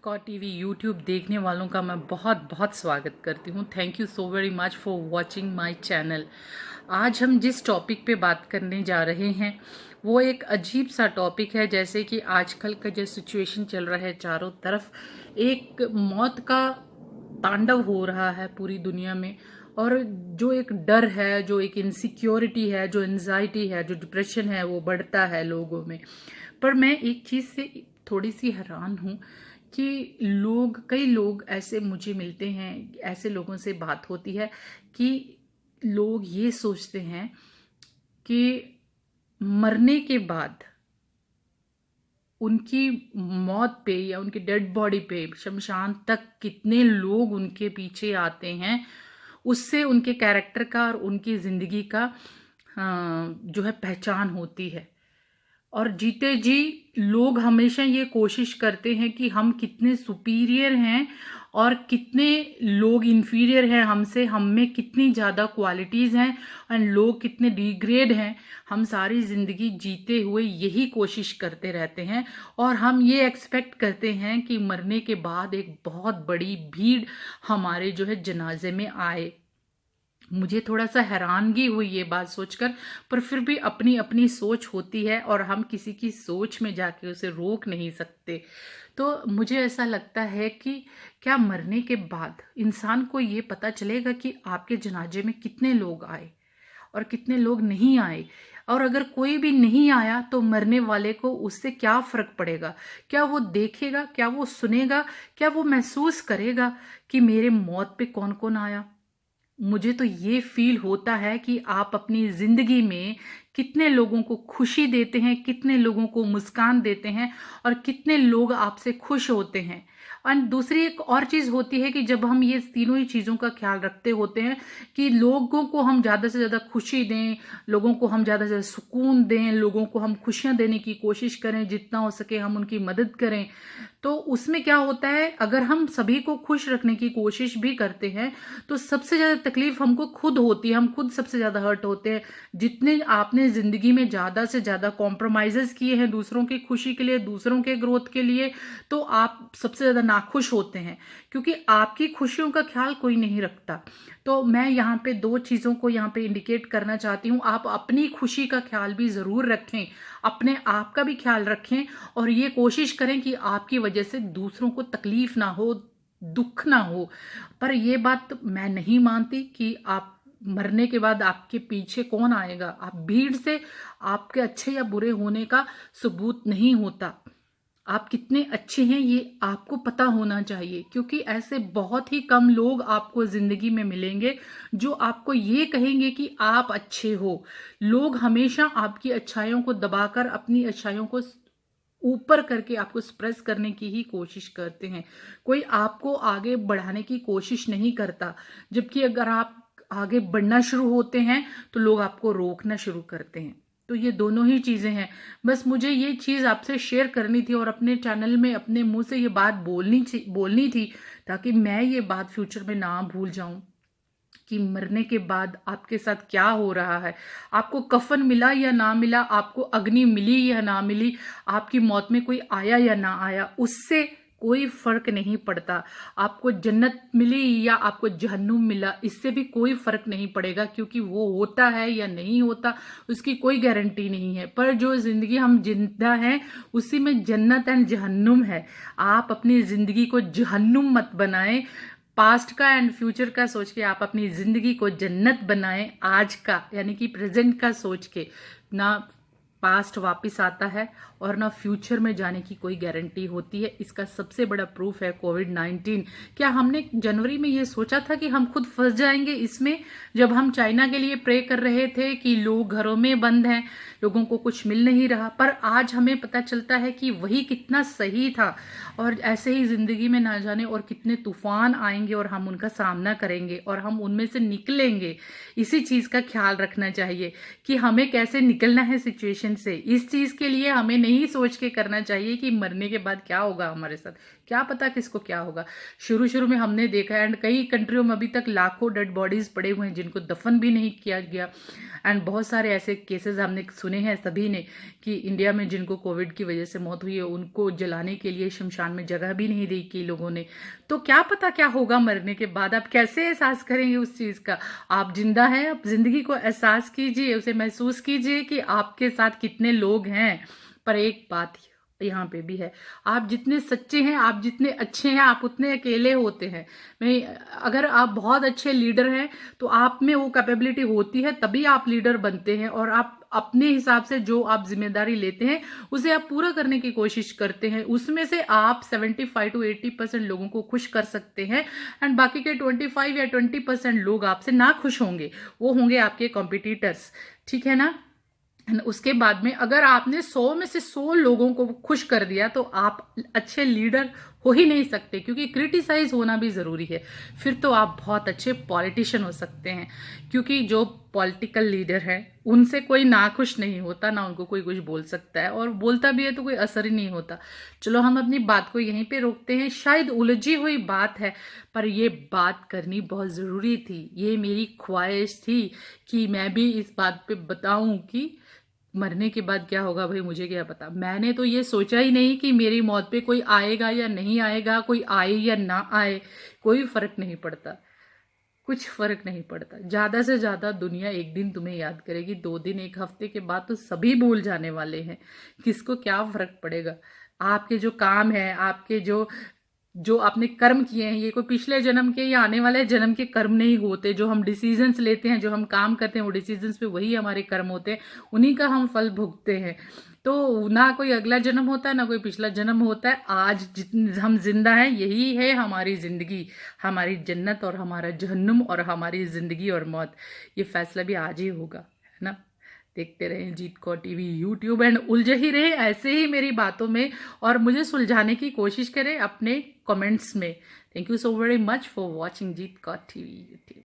Core TV YouTube देखने वालों का मैं बहुत बहुत स्वागत करती हूँ। Thank you so very much for watching my channel. आज हम जिस टॉपिक पे बात करने जा रहे हैं वो एक अजीब सा टॉपिक है। जैसे कि आजकल का जो सिचुएशन चल रहा है, चारों तरफ एक मौत का तांडव हो रहा है पूरी दुनिया में, और जो एक डर है, जो एक इनसिक्योरिटी है, जो एंजाइटी है, जो डिप्रेशन है, वो बढ़ता है लोगों में। पर मैं एक चीज़ से थोड़ी सी हैरान हूँ कि कई लोग ऐसे मुझे मिलते हैं, ऐसे लोगों से बात होती है कि लोग ये सोचते हैं कि मरने के बाद उनकी मौत पे या उनकी डेड बॉडी पे शमशान तक कितने लोग उनके पीछे आते हैं, उससे उनके कैरेक्टर का और उनकी ज़िंदगी का जो है पहचान होती है। और जीते जी लोग हमेशा ये कोशिश करते हैं कि हम कितने सुपीरियर हैं और कितने लोग इन्फीरियर हैं हमसे, हम में कितनी ज़्यादा क्वालिटीज़ हैं और लोग कितने डिग्रेड हैं। हम सारी ज़िंदगी जीते हुए यही कोशिश करते रहते हैं और हम ये एक्सपेक्ट करते हैं कि मरने के बाद एक बहुत बड़ी भीड़ हमारे जो है जनाजे में आए। मुझे थोड़ा सा हैरानगी हुई ये बात सोचकर, पर फिर भी अपनी अपनी सोच होती है और हम किसी की सोच में जाके उसे रोक नहीं सकते। तो मुझे ऐसा लगता है कि क्या मरने के बाद इंसान को ये पता चलेगा कि आपके जनाजे में कितने लोग आए और कितने लोग नहीं आए? और अगर कोई भी नहीं आया तो मरने वाले को उससे क्या फर्क पड़ेगा? क्या वो देखेगा, क्या वो सुनेगा, क्या वो महसूस करेगा कि मेरे मौत पे कौन कौन आया? मुझे तो ये फील होता है कि आप अपनी जिंदगी में कितने लोगों को खुशी देते हैं, कितने लोगों को मुस्कान देते हैं और कितने लोग आपसे खुश होते हैं। और दूसरी एक और चीज़ होती है कि जब हम ये तीनों ही चीज़ों का ख्याल रखते होते हैं कि लोगों को हम ज़्यादा से ज़्यादा खुशी दें, लोगों को हम ज़्यादा से ज़्यादा सुकून दें, लोगों को हम खुशियां देने की कोशिश करें, जितना हो सके हम उनकी मदद करें, तो उसमें क्या होता है, अगर हम सभी को खुश रखने की कोशिश भी करते हैं तो सबसे ज़्यादा तकलीफ हमको खुद होती है, हम खुद सबसे ज़्यादा हर्ट होते हैं। जितने आपने ज़िंदगी में ज़्यादा से ज़्यादा कॉम्प्रोमाइज़ेस किए हैं दूसरों की खुशी के लिए, दूसरों के ग्रोथ के लिए, तो आप सबसे ज़्यादा नाखुश होते हैं क्योंकि आपकी खुशियों का ख्याल कोई नहीं रखता। तो मैं यहाँ पे दो चीज़ों को यहाँ पे इंडिकेट करना चाहती हूँ। आप अपनी खुशी का ख्याल भी ज़रूर रखें, अपने आप का भी ख्याल रखें और ये कोशिश करें कि आपकी वजह से दूसरों को तकलीफ ना हो, दुख ना हो। पर ये बात मैं नहीं मानती कि आप मरने के बाद आपके पीछे कौन आएगा। आप भीड़ से आपके अच्छे या बुरे होने का सबूत नहीं होता। आप कितने अच्छे हैं ये आपको पता होना चाहिए, क्योंकि ऐसे बहुत ही कम लोग आपको जिंदगी में मिलेंगे जो आपको ये कहेंगे कि आप अच्छे हो। लोग हमेशा आपकी अच्छाइयों को दबाकर अपनी अच्छाइयों को ऊपर करके आपको स्प्रेस करने की ही कोशिश करते हैं। कोई आपको आगे बढ़ाने की कोशिश नहीं करता, जबकि अगर आप आगे बढ़ना शुरू होते हैं तो लोग आपको रोकना शुरू करते हैं। तो ये दोनों ही चीजें हैं। बस मुझे ये चीज आपसे शेयर करनी थी और अपने चैनल में अपने मुंह से ये बात बोलनी थी ताकि मैं ये बात फ्यूचर में ना भूल जाऊं कि मरने के बाद आपके साथ क्या हो रहा है। आपको कफन मिला या ना मिला, आपको अग्नि मिली या ना मिली, आपकी मौत में कोई आया या ना आया, उससे कोई फर्क नहीं पड़ता। आपको जन्नत मिली या आपको जहन्नुम मिला, इससे भी कोई फर्क नहीं पड़ेगा, क्योंकि वो होता है या नहीं होता उसकी कोई गारंटी नहीं है। पर जो जिंदगी हम जिंदा हैं उसी में जन्नत एंड जहन्नुम है। आप अपनी जिंदगी को जहन्नुम मत बनाएं। पास्ट का एंड फ्यूचर का सोच के आप अपनी जिंदगी को जन्नत बनाएं। आज का यानी कि प्रेजेंट का सोच के, ना पास्ट वापस आता है और ना फ्यूचर में जाने की कोई गारंटी होती है। इसका सबसे बड़ा प्रूफ है कोविड-19। क्या हमने जनवरी में ये सोचा था कि हम खुद फंस जाएंगे इसमें, जब हम चाइना के लिए प्रे कर रहे थे कि लोग घरों में बंद हैं, लोगों को कुछ मिल नहीं रहा। पर आज हमें पता चलता है कि वही कितना सही था। और ऐसे ही जिंदगी में ना जाने और कितने तूफान आएंगे और हम उनका सामना करेंगे और हम उनमें से निकलेंगे। इसी चीज का ख्याल रखना चाहिए कि हमें कैसे निकलना है सिचुएशन से। इस चीज के लिए हमें नहीं सोच के करना चाहिए कि मरने के बाद क्या होगा हमारे साथ, क्या पता किसको क्या होगा। शुरू शुरू में हमने देखा एंड कई कंट्रियों में अभी तक लाखों डेड बॉडीज पड़े हुए हैं जिनको दफन भी नहीं किया गया। एंड बहुत सारे ऐसे केसेस हमने सुने सुने हैं सभी ने कि इंडिया में जिनको कोविड की वजह से मौत हुई है उनको जलाने के लिए शमशान में जगह भी नहीं दी की लोगों ने। तो क्या पता क्या होगा मरने के बाद, आप कैसे एहसास करेंगे उस चीज़ का। आप जिंदा हैं, आप जिंदगी को एहसास कीजिए, उसे महसूस कीजिए कि आपके साथ कितने लोग हैं। पर एक बात यहाँ पे भी है, आप जितने सच्चे हैं, आप जितने अच्छे हैं, आप उतने अकेले होते हैं। मैं अगर आप बहुत अच्छे लीडर हैं तो आप में वो कैपेबिलिटी होती है, तभी आप लीडर बनते हैं और आप अपने हिसाब से जो आप जिम्मेदारी लेते हैं उसे आप पूरा करने की कोशिश करते हैं। उसमें से आप 75 to 80% लोगों को खुश कर सकते हैं एंड बाकी के 25 या 20% लोग आपसे ना खुश होंगे, वो होंगे आपके कॉम्पिटिटर्स, ठीक है ना। उसके बाद में अगर आपने 100 में से 100 लोगों को खुश कर दिया तो आप अच्छे लीडर हो ही नहीं सकते, क्योंकि क्रिटिसाइज होना भी जरूरी है। फिर तो आप बहुत अच्छे पॉलिटिशियन हो सकते हैं, क्योंकि जो पॉलिटिकल लीडर है उनसे कोई नाखुश नहीं होता, ना उनको कोई कुछ बोल सकता है, और बोलता भी है तो कोई असर ही नहीं होता। चलो हम अपनी बात को यहीं पे रोकते हैं, शायद उलझी हुई बात है पर ये बात करनी बहुत जरूरी थी। ये मेरी ख्वाहिश थी कि मैं भी इस बात पे बताऊं कि मरने के बाद क्या होगा। भाई मुझे क्या पता, मैंने तो ये सोचा ही नहीं कि मेरी मौत पे कोई आएगा या नहीं आएगा, कोई आए या ना आए, कोई फर्क नहीं पड़ता, कुछ फर्क नहीं पड़ता। ज्यादा से ज्यादा दुनिया एक दिन तुम्हें याद करेगी, 2 दिन 1 हफ्ते के बाद तो सभी भूल जाने वाले हैं। किसको क्या फर्क पड़ेगा। आपके जो काम है, आपके जो जो आपने कर्म किए हैं, ये कोई पिछले जन्म के या आने वाले जन्म के कर्म नहीं होते। जो हम डिसीजंस लेते हैं, जो हम काम करते हैं, वो डिसीजंस पे वही हमारे कर्म होते हैं, उन्हीं का हम फल भुगतते हैं। तो ना कोई अगला जन्म होता है, ना कोई पिछला जन्म होता है। आज जितने हम जिंदा हैं यही है हमारी जिंदगी, हमारी जन्नत और हमारा जहन्नुम, और हमारी जिंदगी और मौत, ये फैसला भी आज ही होगा, है ना। देखते रहें जीत कौर टीवी यूट्यूब एंड उलझे ही रहे ऐसे ही मेरी बातों में, और मुझे सुलझाने की कोशिश करें अपने कमेंट्स में। Thank you so very much for watching Jeet Kaur TV YouTube.